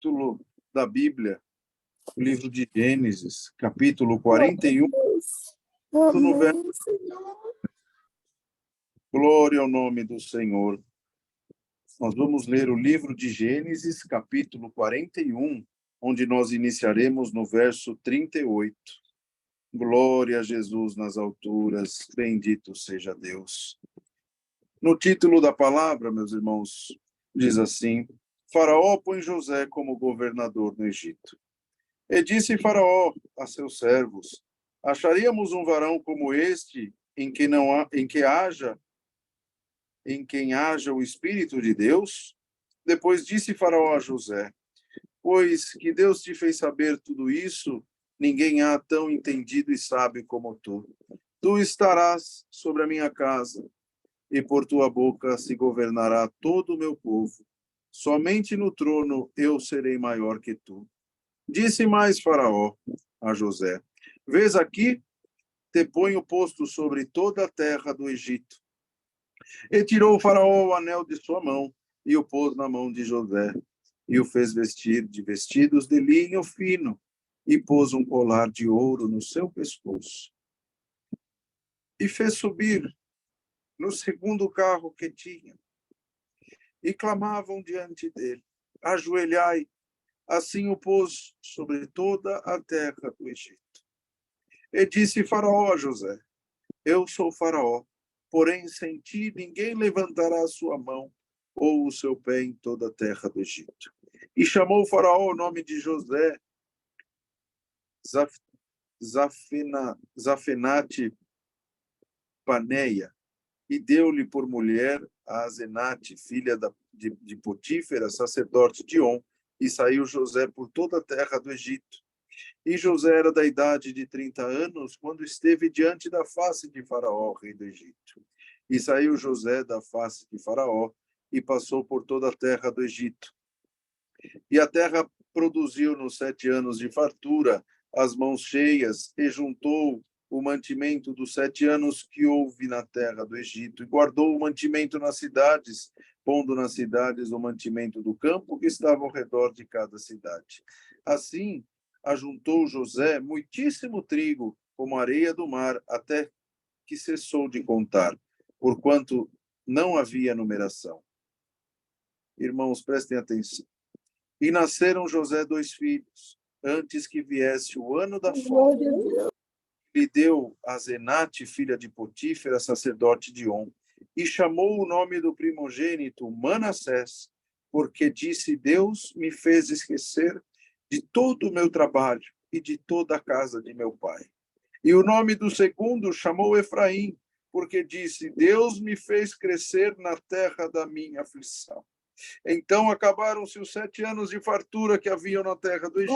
capítulo da Bíblia, o livro de Gênesis, capítulo 41, no verso... Glória ao nome do Senhor. Nós vamos ler o livro de Gênesis, capítulo 41, onde nós iniciaremos no verso 38. Glória a Jesus nas alturas, bendito seja Deus. No título da palavra, meus irmãos, diz assim: Faraó põe José como governador no Egito. E disse Faraó a seus servos: Acharíamos um varão como este, em quem haja o Espírito de Deus? Depois disse Faraó a José: Pois que Deus te fez saber tudo isso, ninguém há tão entendido e sábio como tu. Tu estarás sobre a minha casa, e por tua boca se governará todo o meu povo. Somente no trono eu serei maior que tu. Disse mais Faraó a José: Vês aqui, te ponho posto sobre toda a terra do Egito. E tirou o Faraó o anel de sua mão, e o pôs na mão de José, e o fez vestir de vestidos de linho fino, e pôs um colar de ouro no seu pescoço. E fez subir no segundo carro que tinha, e clamavam diante dele: Ajoelhai. Assim o pôs sobre toda a terra do Egito. E disse Faraó a José: Eu sou Faraó, porém sem ti ninguém levantará a sua mão ou o seu pé em toda a terra do Egito. E chamou Faraó o nome de José Zafenate Paneia, e deu-lhe por mulher a Asenate, filha de Potífera, sacerdote de On, e saiu José por toda a terra do Egito. E José era da idade de 30 anos, quando esteve diante da face de Faraó, rei do Egito. E saiu José da face de Faraó, e passou por toda a terra do Egito. E a terra produziu nos 7 anos de fartura as mãos cheias, e juntou o mantimento dos 7 anos que houve na terra do Egito, e guardou o mantimento nas cidades, pondo nas cidades o mantimento do campo que estava ao redor de cada cidade. Assim, ajuntou José muitíssimo trigo, como areia do mar, até que cessou de contar, porquanto não havia numeração. Irmãos, prestem atenção. E nasceram José 2 filhos, antes que viesse o ano da fome. Lhe deu a Asenate, filha de Potífera, sacerdote de On, e chamou o nome do primogênito Manassés, porque disse: Deus me fez esquecer de todo o meu trabalho e de toda a casa de meu pai. E o nome do segundo chamou Efraim, porque disse: Deus me fez crescer na terra da minha aflição. Então acabaram-se os 7 anos de fartura que haviam na terra do Egito.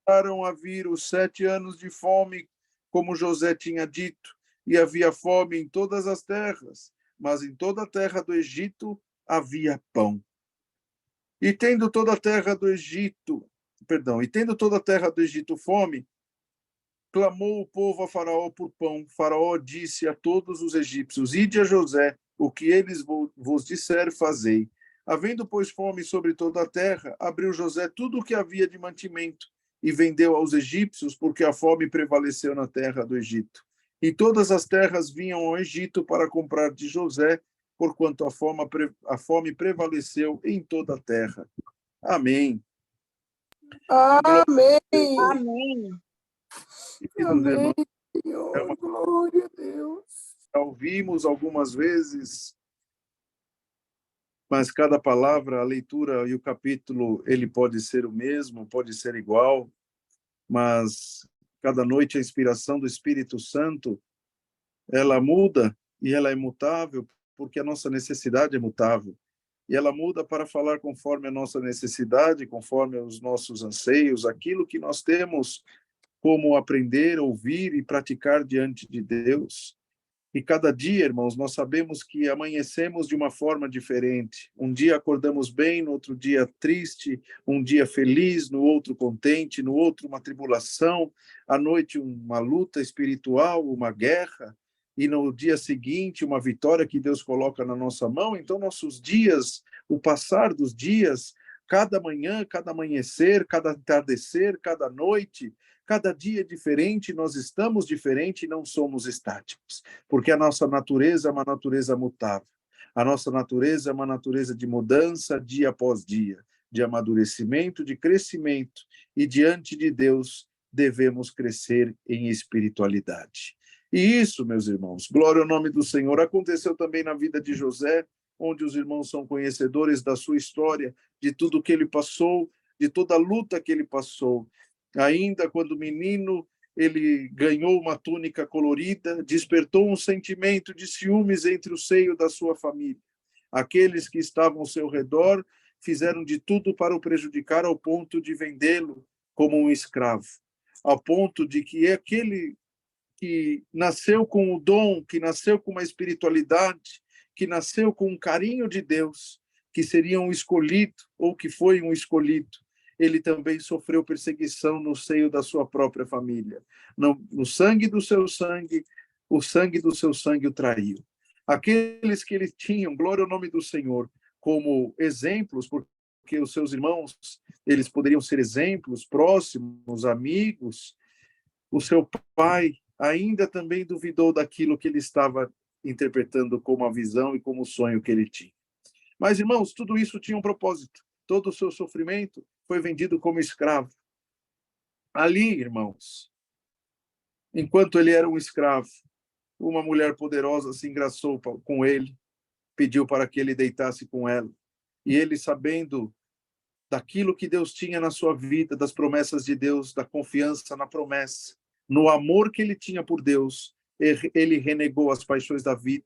Começaram a vir os 7 anos de fome, como José tinha dito, e havia fome em todas as terras, mas em toda a terra do Egito havia pão. E tendo toda a terra do Egito fome, clamou o povo a Faraó por pão. Faraó disse a todos os egípcios: Ide a José, o que eles vos disser, fazei. Havendo, pois, fome sobre toda a terra, abriu José tudo o que havia de mantimento e vendeu aos egípcios, porque a fome prevaleceu na terra do Egito. E todas as terras vinham ao Egito para comprar de José, porquanto a fome prevaleceu em toda a terra. Amém. Amém. Amém. Amém, Senhor. Glória a Deus. Já ouvimos algumas vezes, mas cada palavra, a leitura e o capítulo, ele pode ser o mesmo, pode ser igual, mas cada noite a inspiração do Espírito Santo, ela muda e ela é imutável, porque a nossa necessidade é mutável. E ela muda para falar conforme a nossa necessidade, conforme os nossos anseios, aquilo que nós temos como aprender, ouvir e praticar diante de Deus. E cada dia, irmãos, nós sabemos que amanhecemos de uma forma diferente. Um dia acordamos bem, no outro dia triste, um dia feliz, no outro contente, no outro uma tribulação, à noite uma luta espiritual, uma guerra, e no dia seguinte uma vitória que Deus coloca na nossa mão. Então, nossos dias, o passar dos dias, Cada manhã, cada amanhecer, cada entardecer, cada noite, cada dia diferente, nós estamos diferentes e não somos estáticos, porque a nossa natureza é uma natureza mutável. A nossa natureza é uma natureza de mudança dia após dia, de amadurecimento, de crescimento, e diante de Deus devemos crescer em espiritualidade. E isso, meus irmãos, glória ao nome do Senhor, aconteceu também na vida de José, onde os irmãos são conhecedores da sua história, de tudo que ele passou, de toda a luta que ele passou. Ainda quando menino, ele ganhou uma túnica colorida, despertou um sentimento de ciúmes entre o seio da sua família. Aqueles que estavam ao seu redor fizeram de tudo para o prejudicar, ao ponto de vendê-lo como um escravo, ao ponto de que aquele que nasceu com o dom, que nasceu com uma espiritualidade, que nasceu com um carinho de Deus, que seria um escolhido, ou que foi um escolhido, ele também sofreu perseguição no seio da sua própria família. No sangue do seu sangue, o sangue do seu sangue o traiu. Aqueles que eles tinham, glória ao nome do Senhor, como exemplos, porque os seus irmãos, eles poderiam ser exemplos, próximos, amigos, o seu pai ainda também duvidou daquilo que ele estava interpretando como a visão e como o sonho que ele tinha. Mas, irmãos, tudo isso tinha um propósito. Todo o seu sofrimento foi vendido como escravo. Ali, irmãos, enquanto ele era um escravo, uma mulher poderosa se engraçou com ele, pediu para que ele deitasse com ela. E ele, sabendo daquilo que Deus tinha na sua vida, das promessas de Deus, da confiança na promessa, no amor que ele tinha por Deus, ele renegou as paixões da vida,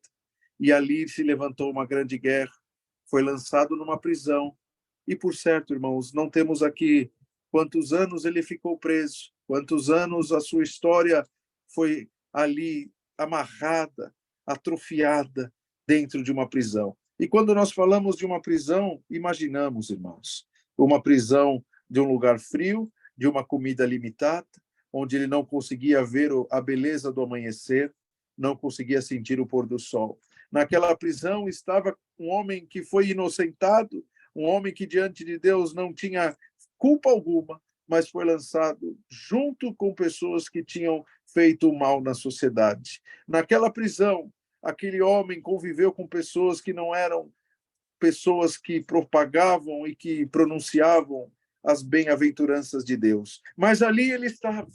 e ali se levantou uma grande guerra, foi lançado numa prisão, e por certo, irmãos, não temos aqui quantos anos ele ficou preso, quantos anos a sua história foi ali amarrada, atrofiada dentro de uma prisão. E quando nós falamos de uma prisão, imaginamos, irmãos, uma prisão de um lugar frio, de uma comida limitada, onde ele não conseguia ver a beleza do amanhecer, não conseguia sentir o pôr do sol. Naquela prisão estava um homem que foi inocentado, um homem que diante de Deus não tinha culpa alguma, mas foi lançado junto com pessoas que tinham feito o mal na sociedade. Naquela prisão, aquele homem conviveu com pessoas que não eram pessoas que propagavam e que pronunciavam as bem-aventuranças de Deus. Mas ali ele estava,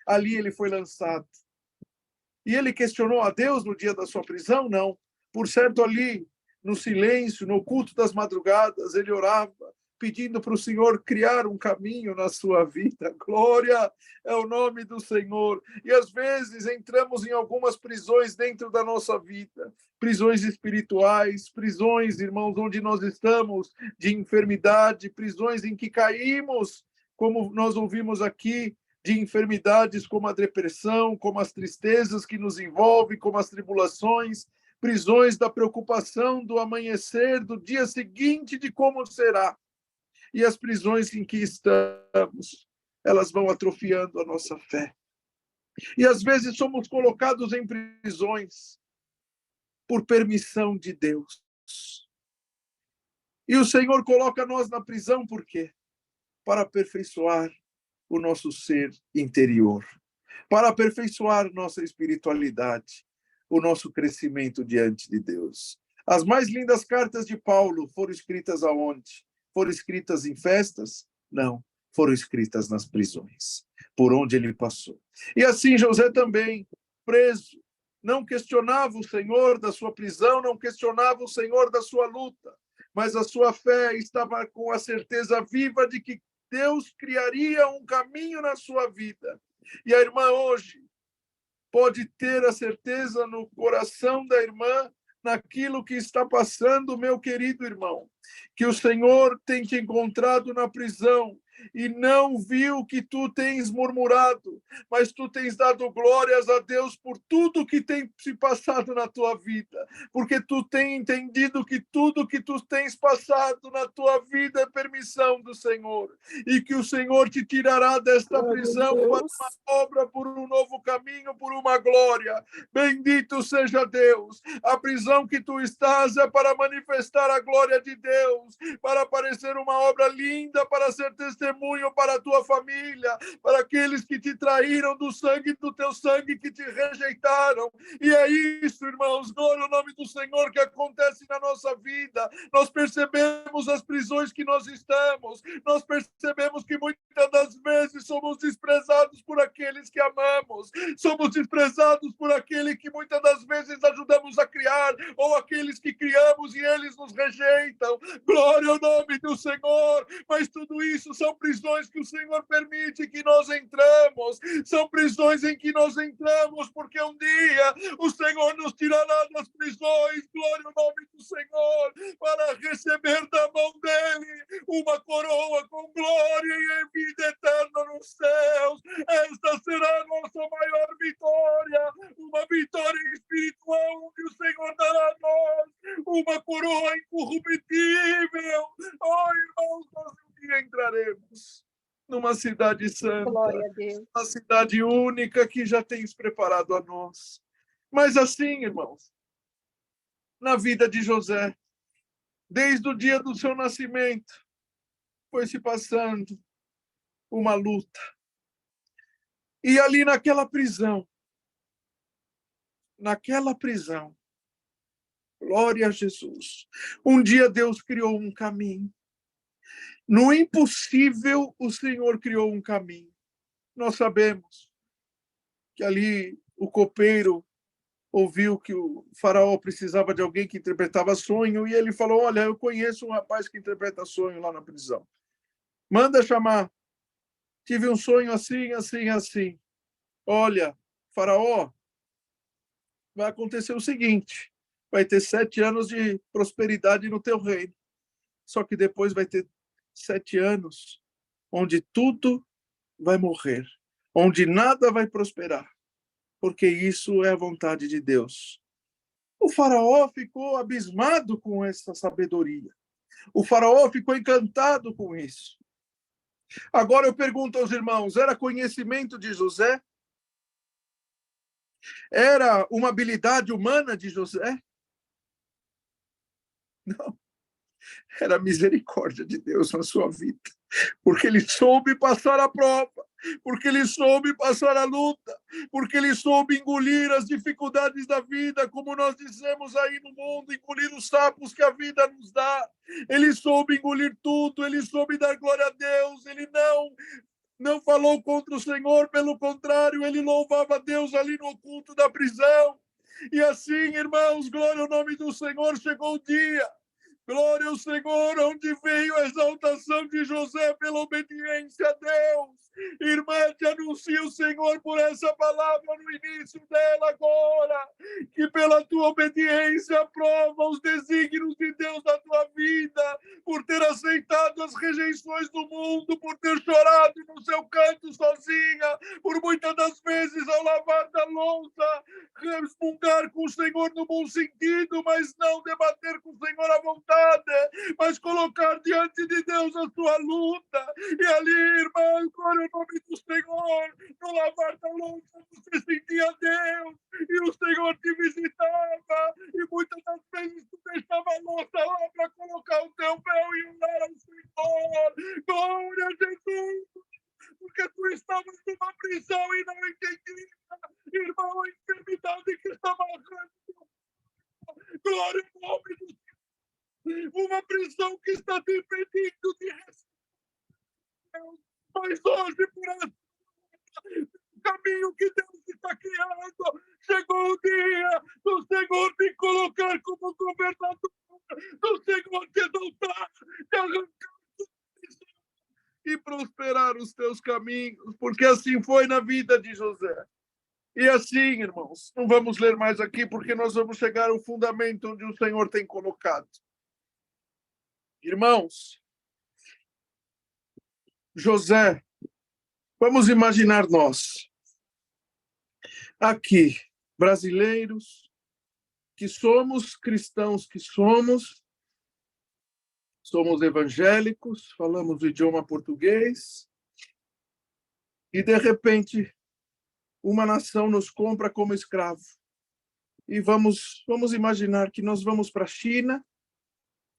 ali ele foi lançado. E ele questionou a Deus no dia da sua prisão? Não. Por certo, ali, no silêncio, no culto das madrugadas, ele orava, pedindo para o Senhor criar um caminho na sua vida. Glória é o nome do Senhor. E às vezes entramos em algumas prisões dentro da nossa vida, prisões espirituais, prisões, irmãos, onde nós estamos de enfermidade, prisões em que caímos, como nós ouvimos aqui, de enfermidades como a depressão, como as tristezas que nos envolvem, como as tribulações, prisões da preocupação do amanhecer, do dia seguinte, de como será. E as prisões em que estamos, elas vão atrofiando a nossa fé. E às vezes somos colocados em prisões por permissão de Deus. E o Senhor coloca nós na prisão por quê? Para aperfeiçoar o nosso ser interior, para aperfeiçoar nossa espiritualidade, o nosso crescimento diante de Deus. As mais lindas cartas de Paulo foram escritas aonde? Foram escritas em festas? Não, foram escritas nas prisões, por onde ele passou. E assim José também, preso, não questionava o Senhor da sua prisão, não questionava o Senhor da sua luta, mas a sua fé estava com a certeza viva de que Deus criaria um caminho na sua vida. E a irmã hoje pode ter a certeza no coração da irmã, naquilo que está passando, meu querido irmão, que o Senhor tem te encontrado na prisão e não viu que tu tens murmurado, mas tu tens dado glórias a Deus por tudo que tem se passado na tua vida, porque tu tens entendido que tudo que tu tens passado na tua vida é permissão do Senhor, e que o Senhor te tirará desta prisão para uma obra, por um novo caminho, por uma glória. Bendito seja Deus. A prisão que tu estás é para manifestar a glória de Deus, para aparecer uma obra linda, para ser testemunho para a tua família, para aqueles que te traíram do sangue do teu sangue, que te rejeitaram. E é isso, irmãos, glória ao nome do Senhor, que acontece na nossa vida. Nós percebemos as prisões que nós estamos, nós percebemos que muitas das vezes somos desprezados por aqueles que amamos, somos desprezados por aquele que muitas das vezes ajudamos a criar, ou aqueles que criamos e eles nos rejeitam. Glória ao nome do Senhor. Mas tudo isso são prisões que o Senhor permite que nós entramos, são prisões em que nós entramos, porque um dia o Senhor nos tirará das prisões. Glória ao nome do Senhor, para receber da mão dele uma coroa com glória e vida eterna nos céus. Esta será a nossa maior vitória, uma vitória espiritual, onde o Senhor dará a nós uma coroa incorruptível. Oh, irmãos, nós um dia entraremos numa cidade santa, Glória a Deus. uma cidade única que já tens preparado a nós. Mas assim, irmãos, na vida de José, desde o dia do seu nascimento, foi se passando uma luta. E ali naquela prisão, glória a Jesus, um dia Deus criou um caminho. No impossível, o Senhor criou um caminho. Nós sabemos que ali o copeiro ouviu que o faraó precisava de alguém que interpretava sonho, e ele falou: olha, eu conheço um rapaz que interpreta sonho lá na prisão. Manda chamar. Tive um sonho assim, assim, assim. Olha, faraó, vai acontecer o seguinte: vai ter 7 anos de prosperidade no teu reino. Só que depois vai ter 7 anos onde tudo vai morrer, onde nada vai prosperar, porque isso é a vontade de Deus. O faraó ficou abismado com essa sabedoria. O faraó ficou encantado com isso. Agora eu pergunto aos irmãos, era conhecimento de José? Era uma habilidade humana de José? Não. Era a misericórdia de Deus na sua vida, porque ele soube passar a prova, porque ele soube passar a luta, porque ele soube engolir as dificuldades da vida, como nós dizemos aí no mundo, engolir os sapos que a vida nos dá. Ele soube engolir tudo, ele soube dar glória a Deus, ele não falou contra o Senhor, pelo contrário, ele louvava a Deus ali no oculto da prisão. E assim, irmãos, glória ao nome do Senhor, chegou o dia. Glória ao Senhor, onde veio a exaltação de José pela obediência a Deus. Irmã, te anuncio o Senhor por essa palavra no início dela agora, que pela tua obediência aprova os desígnios de Deus na tua vida, por ter aceitado as rejeições do mundo, por ter chorado no seu canto sozinha, por muitas das vezes ao lavar da louça, resmungar com o Senhor no bom sentido, mas não debater com o Senhor à vontade, mas colocar diante de Deus a sua luta. E ali, irmão, glória ao nome do Senhor, no lavar da louça você sentia Deus, e o Senhor te visitava, e muitas das vezes tu deixava a louça lá para colocar o teu véu e orar ao Senhor. Glória a Jesus, porque tu estavas numa prisão e não entendia, irmão, a enfermidade que estava amarrando. Glória ao nome do Senhor. Uma prisão que está te impedindo de receber. Mas hoje, por o caminho que Deus está criando, chegou o dia do Senhor te colocar como governador, do Senhor te adotar, te arrancar e prosperar os teus caminhos, porque assim foi na vida de José. E assim, irmãos, não vamos ler mais aqui, porque nós vamos chegar ao fundamento onde o Senhor tem colocado. Irmãos, José, vamos imaginar nós, aqui, brasileiros, que somos cristãos, que somos evangélicos, falamos o idioma português, e de repente uma nação nos compra como escravo. E vamos imaginar que nós vamos para a China,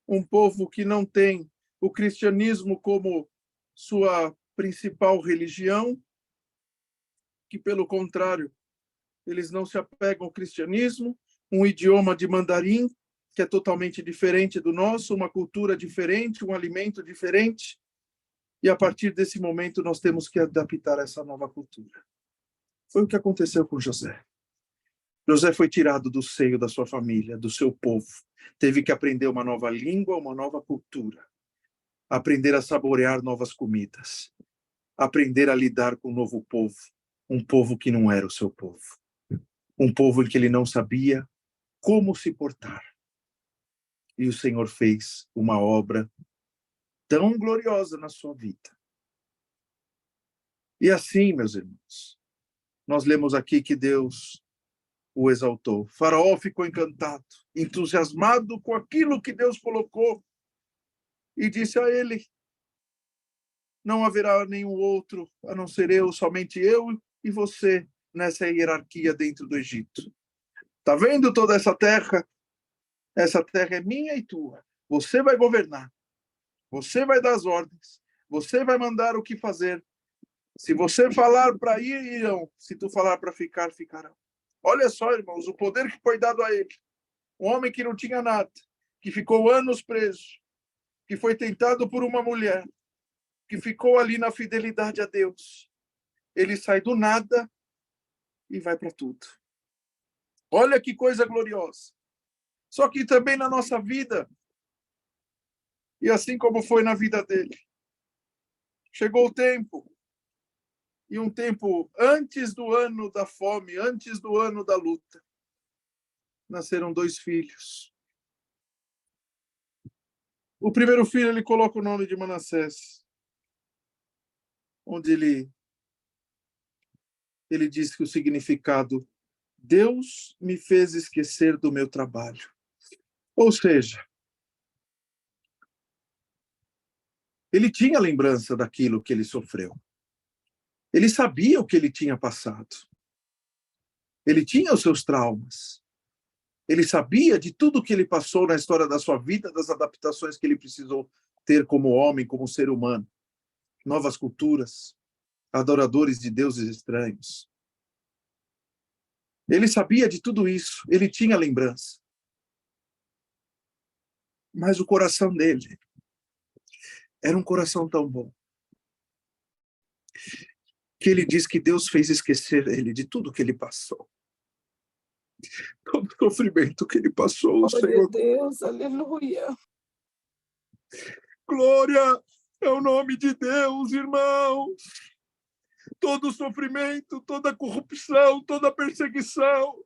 um povo que não tem o cristianismo como sua principal religião, que, pelo contrário, eles não se apegam ao cristianismo, um idioma de mandarim, que é totalmente diferente do nosso, uma cultura diferente, um alimento diferente. E, a partir desse momento, nós temos que adaptar essa nova cultura. Foi o que aconteceu com José. José foi tirado do seio da sua família, do seu povo. Teve que aprender uma nova língua, uma nova cultura. Aprender a saborear novas comidas. Aprender a lidar com um novo povo. Um povo que não era o seu povo. Um povo em que ele não sabia como se portar. E o Senhor fez uma obra tão gloriosa na sua vida. E assim, meus irmãos, nós lemos aqui que Deus o exaltou. Faraó ficou encantado, entusiasmado com aquilo que Deus colocou, e disse a ele: não haverá nenhum outro a não ser eu, somente eu e você nessa hierarquia dentro do Egito. Tá vendo toda essa terra? Essa terra é minha e tua. Você vai governar. Você vai dar as ordens. Você vai mandar o que fazer. Se você falar para ir, irão. Se tu falar para ficar, ficarão. Olha só, irmãos, o poder que foi dado a ele. Um homem que não tinha nada, que ficou anos preso, que foi tentado por uma mulher, que ficou ali na fidelidade a Deus. Ele sai do nada e vai para tudo. Olha que coisa gloriosa. Só que também na nossa vida, e assim como foi na vida dele, chegou o tempo, e um tempo antes do ano da fome, antes do ano da luta, nasceram 2 filhos. O primeiro filho, ele coloca o nome de Manassés, onde ele diz que o significado: Deus me fez esquecer do meu trabalho. Ou seja, ele tinha lembrança daquilo que ele sofreu. Ele sabia o que ele tinha passado. Ele tinha os seus traumas. Ele sabia de tudo que ele passou na história da sua vida, das adaptações que ele precisou ter como homem, como ser humano. Novas culturas, adoradores de deuses estranhos. Ele sabia de tudo isso, ele tinha lembrança. Mas o coração dele era um coração tão bom, que ele diz que Deus fez esquecer ele de tudo que ele passou. Todo o sofrimento que ele passou, o Senhor... Deus, aleluia. Glória ao nome de Deus, irmãos. Todo o sofrimento, toda a corrupção, toda a perseguição,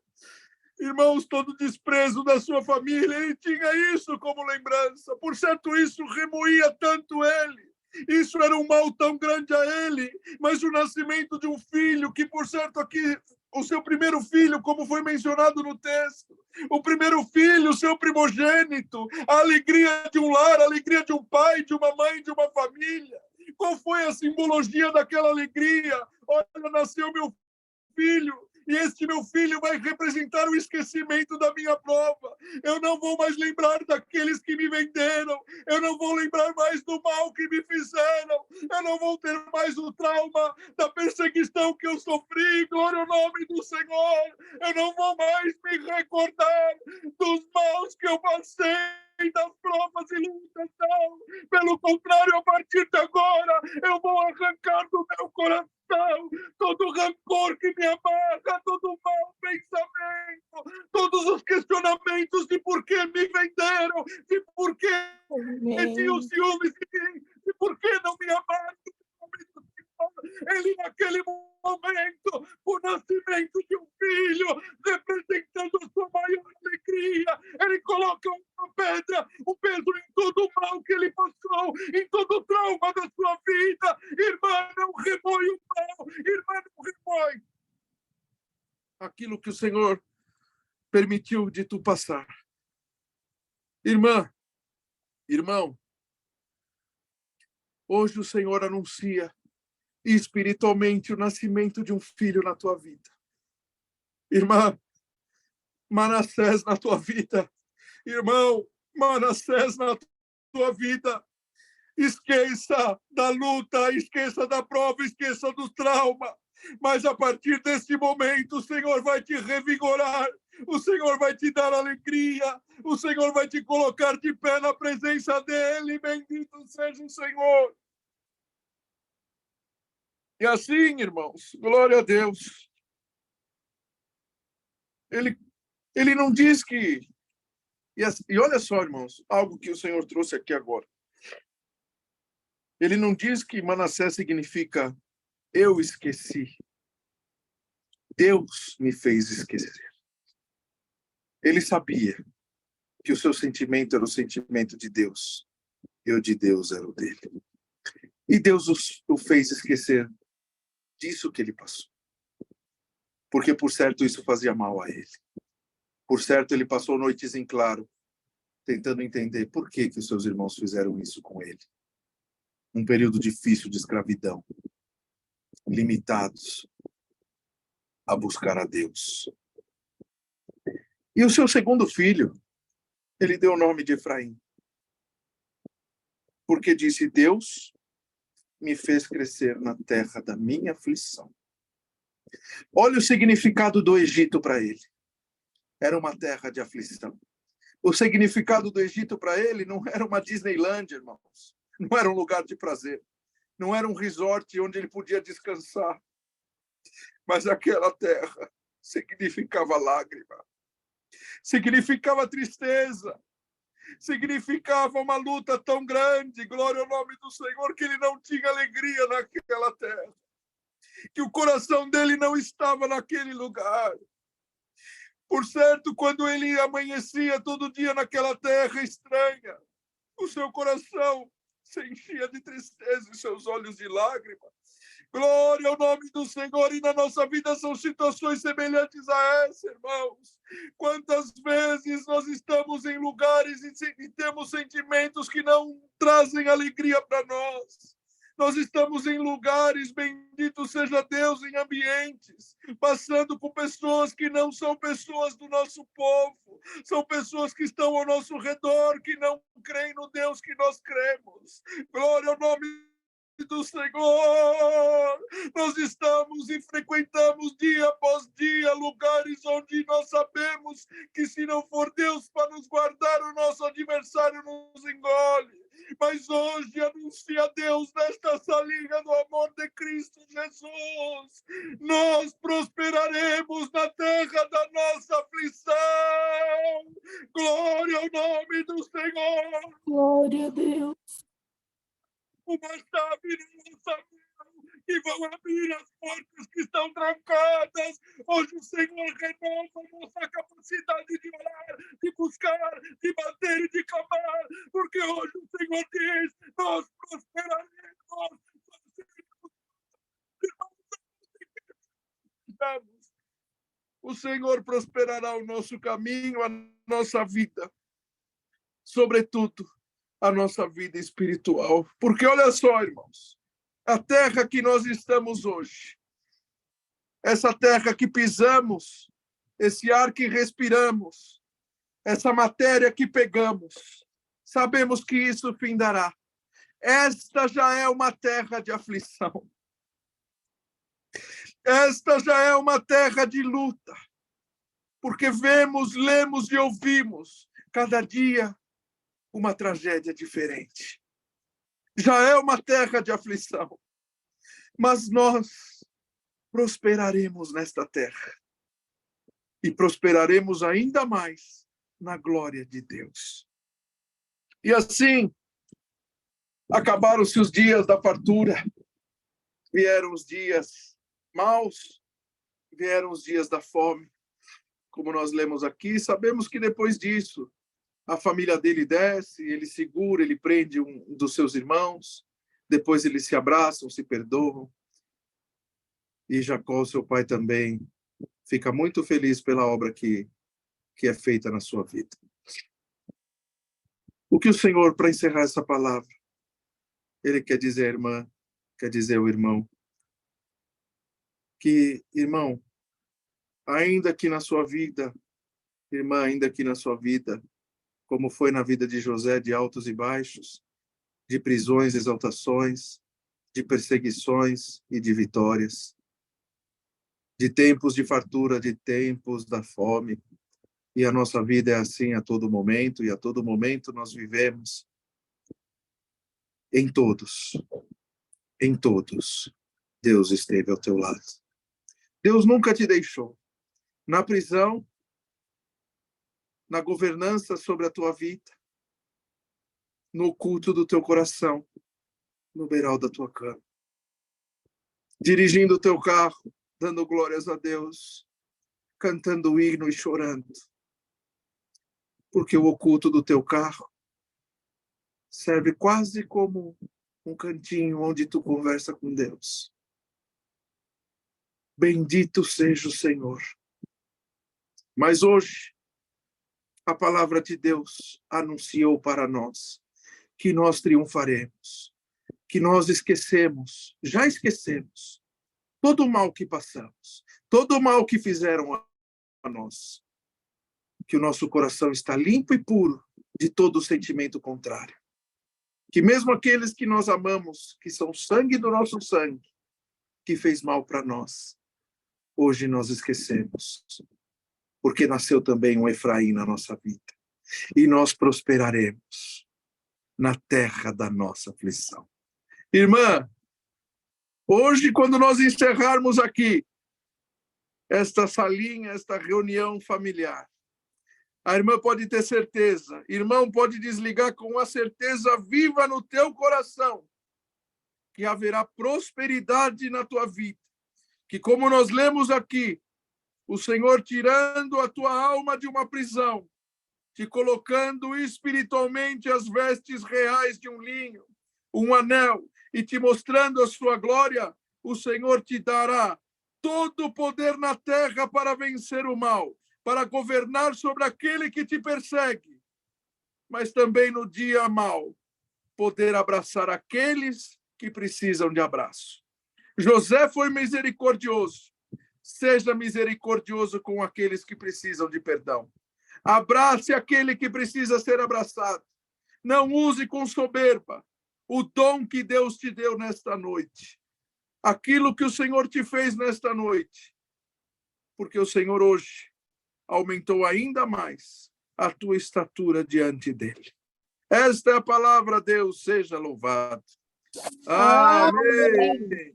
irmãos, todo o desprezo da sua família, ele tinha isso como lembrança. Por certo, isso remoía tanto ele. Isso era um mal tão grande a ele. Mas o nascimento de um filho, que por certo aqui, o seu primeiro filho, como foi mencionado no texto, o primeiro filho, o seu primogênito, a alegria de um lar, a alegria de um pai, de uma mãe, de uma família. Qual foi a simbologia daquela alegria? Olha, nasceu meu filho, e este meu filho vai representar o esquecimento da minha prova. Eu não vou mais lembrar daqueles que me venderam. Eu não vou lembrar mais do mal que me fizeram. Eu não vou ter mais o trauma da perseguição que eu sofri. Glória ao nome do Senhor. Eu não vou mais me recordar dos maus que eu passei, das provas e lutas, não. Pelo contrário, a partir de agora, eu vou arrancar do meu coração todo rancor que me amarra, todo mau pensamento, todos os questionamentos de por que me venderam, de por que tinham ciúmes de mim, de por que não me amaram. Ele, naquele momento, o nascimento de um filho, representando a sua maior alegria, ele coloca uma pedra, um peso em todo o mal que ele passou, em todo o trauma da sua vida, Irmã, não remoe o mal. Irmã, não remoe aquilo que o Senhor permitiu de tu passar. Irmã, irmão, hoje o Senhor anuncia espiritualmente o nascimento de um filho na tua vida. Irmã, Manassés na tua vida. Irmão, Manassés na tua vida. Esqueça da luta, esqueça da prova, esqueça do trauma. Mas a partir desse momento, o Senhor vai te revigorar. O Senhor vai te dar alegria. O Senhor vai te colocar de pé na presença dEle. Bendito seja o Senhor. E assim, irmãos, glória a Deus. Ele não diz que... E olha só, irmãos, algo que o Senhor trouxe aqui agora. Ele não diz que Manassés significa eu esqueci. Deus me fez esquecer. Ele sabia que o seu sentimento era o sentimento de Deus. E o de Deus era o dele. E Deus o fez esquecer disso que ele passou. Porque, por certo, isso fazia mal a ele. Por certo, ele passou noites em claro, tentando entender por que os seus irmãos fizeram isso com ele. Um período difícil de escravidão. Limitados a buscar a Deus. E o seu segundo filho, ele deu o nome de Efraim. Porque disse, Deus me fez crescer na terra da minha aflição. Olha o significado do Egito para ele. Era uma terra de aflição. O significado do Egito para ele não era uma Disneylândia, irmãos. Não era um lugar de prazer. Não era um resort onde ele podia descansar. Mas aquela terra significava lágrima. Significava tristeza. Significava uma luta tão grande, glória ao nome do Senhor, que ele não tinha alegria naquela terra. Que o coração dele não estava naquele lugar. Por certo, quando ele amanhecia todo dia naquela terra estranha, o seu coração se enchia de tristeza e seus olhos de lágrima. Glória ao nome do Senhor. E na nossa vida são situações semelhantes a essa, irmãos. Quantas vezes nós estamos em lugares e temos sentimentos que não trazem alegria para nós. Nós estamos em lugares, bendito seja Deus, em ambientes, passando por pessoas que não são pessoas do nosso povo, são pessoas que estão ao nosso redor, que não creem no Deus que nós cremos. Glória ao nome do Senhor. Nós estamos e frequentamos dia após dia lugares onde nós sabemos que se não for Deus para nos guardar, o nosso adversário nos engole. Mas hoje anuncia a Deus nesta salinha do amor de Cristo Jesus. Nós prosperaremos na terra da nossa aflição. Glória ao nome do Senhor. Glória a Deus. Uma chave na nossa mão que vão abrir as portas que estão trancadas. Hoje o Senhor renova a nossa capacidade de orar, de buscar, de bater e de clamar, porque hoje o Senhor diz, nós prosperaremos. O Senhor prosperará o nosso caminho, a nossa vida, sobretudo a nossa vida espiritual. Porque olha só, irmãos, a terra que nós estamos hoje, essa terra que pisamos, esse ar que respiramos, essa matéria que pegamos, sabemos que isso findará. Esta já é uma terra de aflição. Esta já é uma terra de luta. Porque vemos, lemos e ouvimos cada dia uma tragédia diferente. Já é uma terra de aflição. Mas nós prosperaremos nesta terra. E prosperaremos ainda mais na glória de Deus. E assim, acabaram-se os dias da fartura. Vieram os dias maus. Vieram os dias da fome. Como nós lemos aqui, sabemos que depois disso, a família dele desce, ele segura, ele prende um dos seus irmãos, Depois eles se abraçam, se perdoam. E Jacó, seu pai, também fica muito feliz pela obra que é feita na sua vida. O que o Senhor, para encerrar essa palavra, Ele quer dizer, irmã, quer dizer ao irmão, que, irmão, ainda que na sua vida, irmã, ainda que na sua vida, como foi na vida de José, de altos e baixos, de prisões, exaltações, de perseguições e de vitórias, de tempos de fartura, de tempos da fome. E a nossa vida é assim a todo momento, e a todo momento nós vivemos. Em todos, Deus esteve ao teu lado. Deus nunca te deixou. Na prisão, na governança sobre a tua vida, no oculto do teu coração, no beiral da tua cama, dirigindo o teu carro, dando glórias a Deus, cantando o hino e chorando, porque o oculto do teu carro serve quase como um cantinho onde tu conversa com Deus. Bendito seja o Senhor. Mas hoje, a palavra de Deus anunciou para nós que nós triunfaremos, que nós já esquecemos todo o mal que passamos, todo o mal que fizeram a nós, que o nosso coração está limpo e puro de todo sentimento contrário, que mesmo aqueles que nós amamos, que são sangue do nosso sangue, que fez mal para nós, hoje nós esquecemos, porque nasceu também um Efraim na nossa vida, e nós prosperaremos na terra da nossa aflição. Irmã, hoje, quando nós encerrarmos aqui esta salinha, esta reunião familiar, a irmã pode ter certeza, irmão pode desligar com a certeza viva no teu coração, que haverá prosperidade na tua vida, que como nós lemos aqui, o Senhor tirando a tua alma de uma prisão, te colocando espiritualmente as vestes reais de um linho, um anel, e te mostrando a sua glória, o Senhor te dará todo o poder na terra para vencer o mal, para governar sobre aquele que te persegue, mas também no dia mau, poder abraçar aqueles que precisam de abraço. José foi misericordioso. Seja misericordioso com aqueles que precisam de perdão. Abrace aquele que precisa ser abraçado. Não use com soberba o dom que Deus te deu nesta noite. Aquilo que o Senhor te fez nesta noite. Porque o Senhor hoje aumentou ainda mais a tua estatura diante dele. Esta é a palavra, Deus seja louvado. Amém.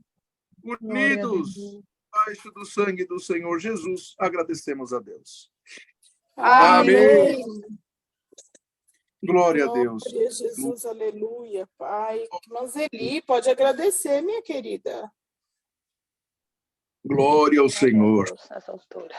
Unidos debaixo do sangue do Senhor Jesus, agradecemos a Deus. Amém. Glória a Deus. Glória a Jesus, aleluia, Pai. Roseli, pode agradecer, minha querida. Glória ao Senhor. Nessa altura.